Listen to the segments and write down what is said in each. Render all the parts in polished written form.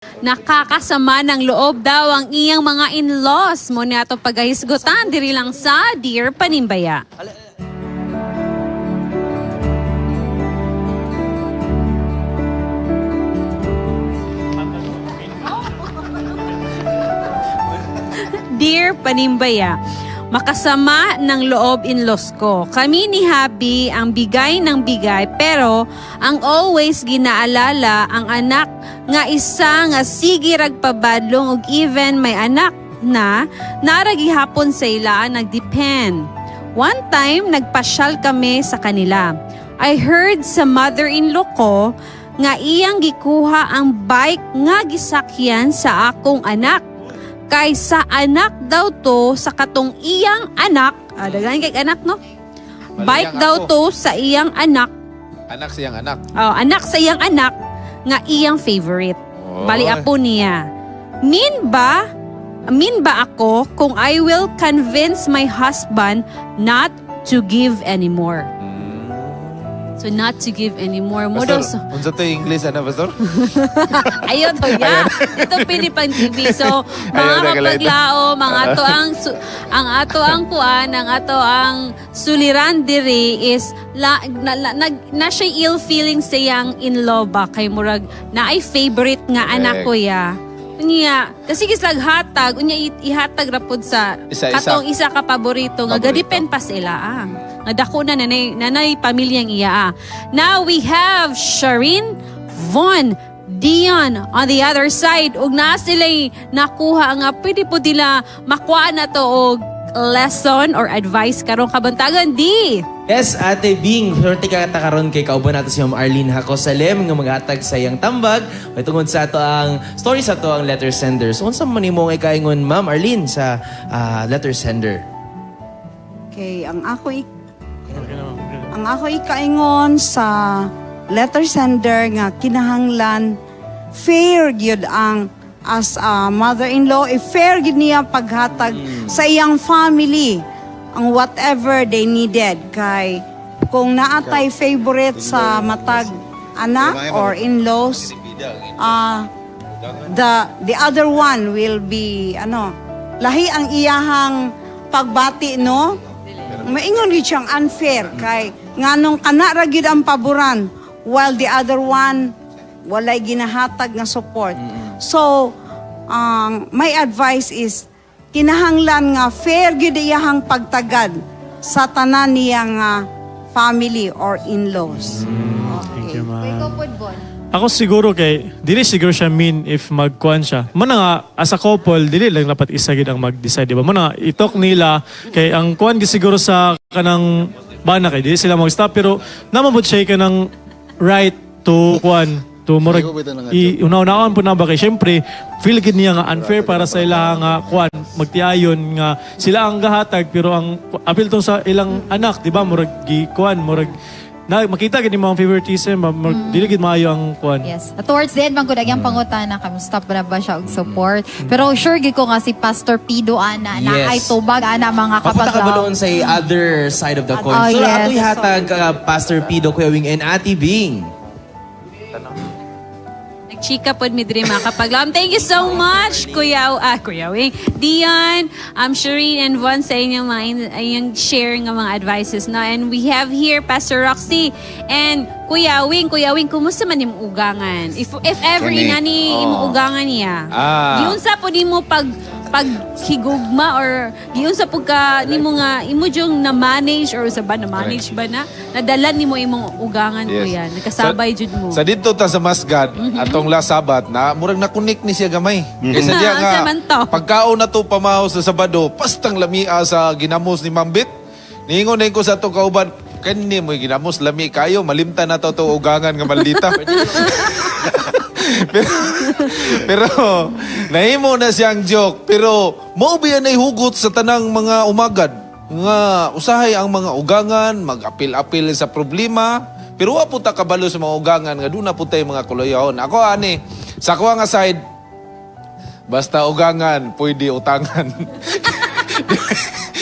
Nakakasama ng loob daw ang iyang mga in-laws. Muna ito paghahisgutan, diri lang sa Dear Panimbaya. Dear Panimbaya, makasama ng loob in-laws ko. Kami ni Happy ang bigay ng bigay, pero ang always ginaalala ang anak nga isa nga sige ragpabadlong ug even may anak na naragihapon sa ilaan nagdepend. One time nagpasyal kami sa kanila. I heard sa mother-in-law ko nga iyang gikuha ang bike nga gisakyan sa akong anak. Kaysa anak daw to sa katong iyang anak. Dagan kay anak no? Bike daw to sa iyang anak. Anak siyang anak. Oh, anak sa iyang anak nga iyang favorite. Bali apo niya. Mean ba ako kung I will convince my husband not to give anymore? So not to give anymore. Pastor, unsa to yung English, ano, Pastor? Ayun to ya. Ito Pilipang TV. So mga kapaglao, mga ato ang ato ang kuan, ang ato ang suliran diri is na siya ill feeling sa yang in-law ba kay murag na ay favorite nga anak ko ya. Unya, kasi gisag hatag, unya ihatag rapod sa katong isa ka paborito nga gadipend pa sila nga dako na nanay pamilyang iya. Now we have Shireen, Von, Dion on the other side ug na sila'y nakuha nga pwede po nila makuha na to og lesson or advice karong kabantagan di. Yes, Ate Bing, swerte ka karon kay kauban nato si Ma'am Arlene Hacosalem nga mag-atag sa iyang tambag. May tungod sa ato ang story sa ato ang letter sender. So unsa man nimo nga ikaingon Ma'am Arlene sa letter sender? Okay, ang ako ikaingon sa letter sender nga kinahanglan fair gyud ang as a mother-in-law, fair gyud niya paghatag sa iyang family ang whatever they needed. Kay kung naatay favorite sa matag anak or in-laws, the other one will be lahi ang iyahang pagbati, no? Maingon gyud siyang unfair kay nganong kana ra gyud ang paboran while the other one walay ginahatag nga support. So, my advice is kinahanglan nga fair gyud iyahang pagtagad sa tanan niyang family or in-laws. Thank you, ma'am. Ako siguro kay dili siguro siya mean if magkuan siya. Muna nga as a couple dili lang dapat isa gid ang mag-decide, di ba? Muna nga itok nila kay ang kuan gi siguro sa kanang bana kay dili sila mag-stop pero namabot siya kanang right to kuan to murag una-unaon po na ba kay syempre feel gid niya nga unfair para sa ila nga kuan magtiayon nga sila ang gahatag pero ang apil to sa ilang anak, di ba? Murag gi kuan murag na makita gid mo ang favoritism, dili gid maayo ang kuan. Yes. At towards the end, man gud agyang pangutana kamusta pa na ba siya og support. Pero sure gid ko nga si Pastor Pido ana na ay tubag ana mga Papunta ka ba kapaglaw. doon sa other side of the coin? Oh, So yes. ato'y hatag Pastor Pido, Kuya Wing, and Ate Bing. Chika pod mi diri mga kapaglaom. Thank you so much, Kuya Wing, Dion, Shireen and Von sa inyong share ng mga advices. No? And we have here Pastor Roxy and Kuya Wing, kumusta man yung ugangan? If ever inani yung ugangan niya, yun sa po di mo paghigugma or yun sa pagka nimo nga imo jung na manage or sa ba na manage ba na nadala nimo imong ugangan ko yan nakasabay jud mo Sa dito ta sa Masgad atong last Sabat na murag nakunik ni siya gamay. Kaysa diya nga pagkaon na to pamahaw sa Sabado pastang lamia sa ginamos ni Mambit. Niingon na ko sa to kauban kani mo ginamos lami kayo malimtan na to ugangan nga maldita. pero nahimo na siyang joke pero mao biya nay hugot sa tanang mga umagad nga usahay ang mga ugangan mag-apil-apil sa problema pero wa po ta kabalo sa mga ugangan nga duna po tay mga kuloyon. Ako ani sa ko nga side basta ugangan pwede utangan.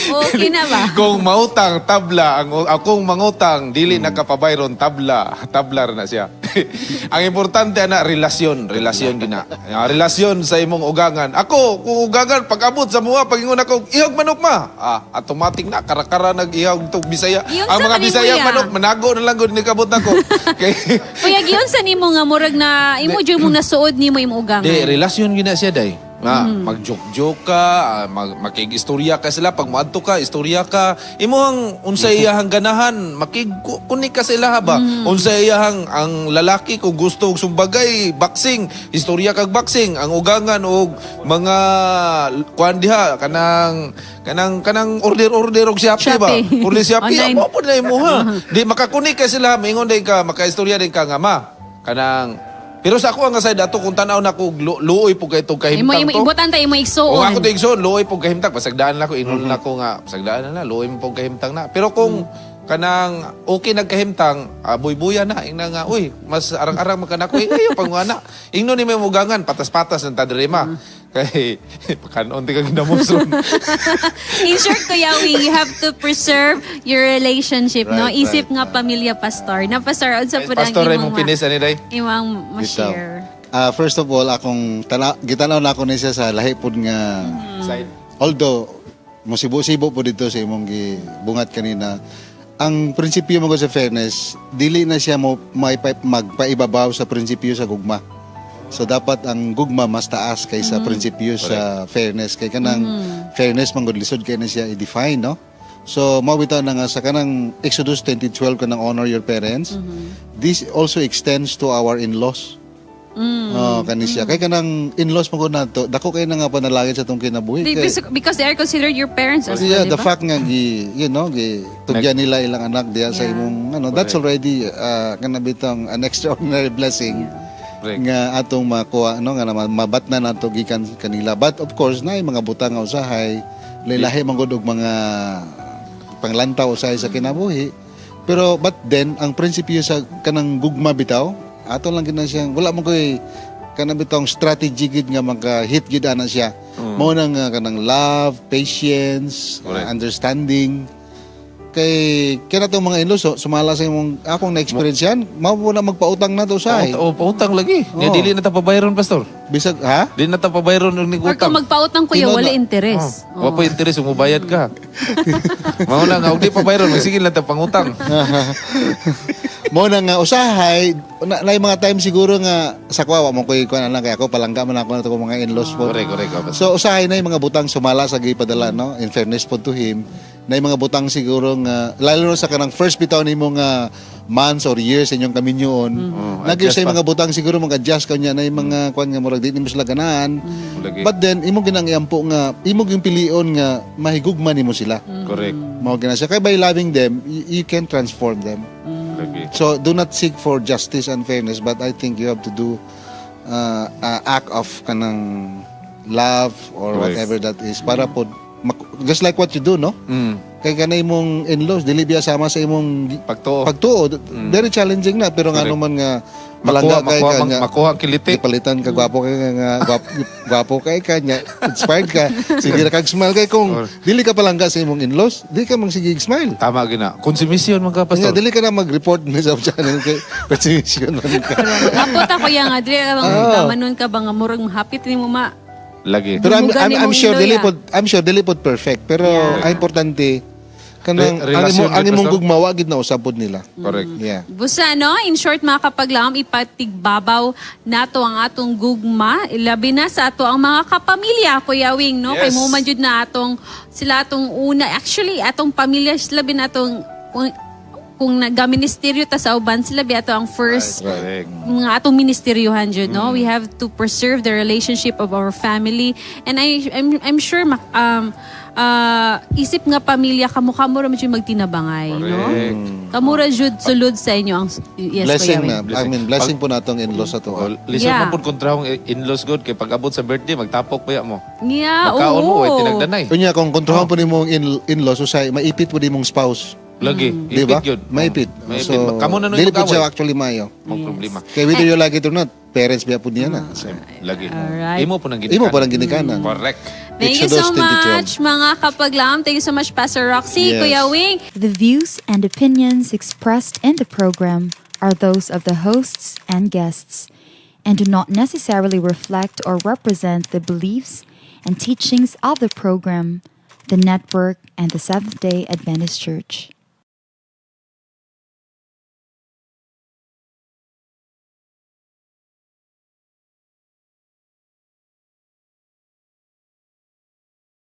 okay na ba Kung mautang tabla ang akong mangutang dili nakapabayron tabla ra na siya. Ang importante na relasyon gina. Relasyon sa imong ugangan. Ako kung ugangan pag-abot sa mga pagingon ako ihog manok ma. Automatic na karakara nag-ihog to Bisaya. Yun Ang sa mga kanimo, Bisaya ya. manok manago na lang gud ni kabot nako. Kay Kuya, giyon sa nimo nga murag na imo jud mong nasuod nimo imong ugangan. di relasyon gina siya day. Mag-joke-joke ka, makig-istorya ka sila. Pag maadto ka, istorya ka. Imo ang unsay iyahang ganahan, makig-kunik ka sila ba? Unsay iyahang ang lalaki kung gusto og sumbagay, boxing, istorya kag boxing. Ang ugangan og mga kuan diha kanang order og Shopee ba? Shopee. Order Shopee, Online. amo po na imo ha. Di makakunik ka sila, mingon day ka, makaistorya din ka nga ma. Pero sa ako nga side ato kung tanaw na ko luoy po kay itong Imo kahimtang to. ibutan ta imo igsuon. O ako tigson, luoy po kahimtang. Pasagdaan na ko, inul na ko nga. Pasagdaan na, luoy mo po kahimtang na. Pero kung kanang okay nagkahimtang, buy-buya na. Ingna nga, uy, mas arang-arang magkanako. Ayaw, pangwana. Ingno ni may mugangan, patas-patas ng tadrema. Kay, pakanon di ka ginamusron. In short, Kuya Wing, you have to preserve your relationship, no? Right, Isip nga pamilya pastor. Na pastor, unsa po ang Pastor Raymond Pines, ani day? imong ma-share. First of all, akong gitanaw na ako ni siya sa lahi pod nga Side. although musibo-sibo po dito sa imong gibungat kanina. Ang prinsipyo mo sa fairness, dili na siya mo magpaibabaw sa prinsipyo sa gugma. So dapat ang gugma mas taas kaysa prinsipyo sa fairness. Kay kanang fairness manggod lisod kay na siya i-define, no? So mawitaw na nga sa kanang Exodus 20:12 kanang honor your parents. This also extends to our in-laws. Kanisya. Kay kanang in-laws mo ko nato, dako kay na nga panalangin sa tong kinabuhi. Because they are considered your parents as well, Yeah, di the ba? fact nga tugyan nila ilang anak diya sa Yeah. imong that's already kanabitang an extraordinary blessing. Correct. Nga atong makuha nga mabat na nato gikan kanila. But of course na mga butang nga usahay lilahi man gud og mga panglantaw usahay sa kinabuhi. Pero but then ang prinsipyo sa kanang gugma bitaw ato lang gina siya wala mo koy kanang bitong strategy gid nga maka-hit gid ana siya. Mao nang kanang love, patience, Correct. understanding. Kay kaya itong mga in-laws, sumala sa imong akong na-experience yan, mao po na magpautang na to sa Pautang lagi. Nya Oo. dili na ta pabayron, pastor. Bisag, ha? Dili na ta pabayron og Or kung nigutang. magpautang kuya, Tino wala na. interes. Wa pa interes mo bayad ka. Mao na nga ug di pabayron, magsigil na ta pangutang. Mo na nga usahay, na mga time siguro nga sa kwawa mo koy kuan lang kay ako palangga man ako na to mga in-laws po. Correct. So usahay na yung mga butang sumala sa gipadala no. In fairness po to him, na yung mga butang siguro nga lalo na sa kanang first bitaw nimo nga months or years inyong kaminyoon. Nagyo sa mga butang siguro mag-adjust kanya na yung mga kuan nga murag di nimo sila ganahan. Lagi. But then imo ginang iampo nga imo gyung pilion nga mahigugma nimo sila. Correct. Mao gina siya kay by loving them you can transform them. Lagi. So do not seek for justice and fairness, but I think you have to do act of kanang love or Right. whatever that is para po just like what you do, no? Kay kanay imong in-laws dili biya sama sa imong Pagtuo. pagtuo. Very challenging na pero nga Correct. naman nga palangga kay kanya. Makuha ang kiliti. Palitan ka gwapo kay nga gwapo kay kanya. Inspired ka. Sige ra kag smile kay kung dili ka palangga sa imong in-laws, dili ka mang sige smile. Tama gina. Konsumisyon man ka, Nga, pastor. dili ka na mag-report na sa channel kay perception man ka. Apot ako yan nga, dili bang manon ka ba nga murag mahapit ni mo ma. Lagi. Pero Dumugan I'm imong sure iloya. I'm sure dili pod perfect pero ang importante kanang Relasyon ang gid, imong Pastor? gugmawa gid na usabod nila. Correct. Yeah. Busa, no? In short, mga kapaglaom, ipatigbabaw nato ang atong gugma. Ilabi na sa ato ang mga kapamilya, Kuya Wing, no? Yes. Kay mo man jud na sila atong una. Actually, atong pamilya, sila bin atong kung nagaministeryo ta sa uban, sila bi ato ang first Correct. mga atong ministeryohan jud, no? We have to preserve the relationship of our family. And I'm sure isip nga pamilya kamo ra man jud magtinabangay, no? Correct. Kamura jud sulod sa inyo ang yes, Blessing Kuya na. Wing. I mean, blessing po natong in-laws sa to. Lisod Yeah. man pud kontrahong in-laws good kay pag abot sa birthday magtapok pa ya mo. Yeah, Makaon mo oo. tinagdanay. Unya kung kontrohan po nimong in-laws usay maipit po nimong spouse. Lagi. Di ba? Ipit yun. Maipit. Maipit. So, Kamo na nun dili yung po siya kaway. actually mayo. Mo problema. Kay whether you like it or not, parents biya po niya na. So, Lagi. Alright. Imo po nang imo pa lang ginikanan. Correct. Thank you so Exodus 20:12. much, mga kapaglaom. Thank you so much, Pastor Roxy, Yes. Kuya Wing. The views and opinions expressed in the program are those of the hosts and guests and do not necessarily reflect or represent the beliefs and teachings of the program, the network, and the Seventh-day Adventist Church.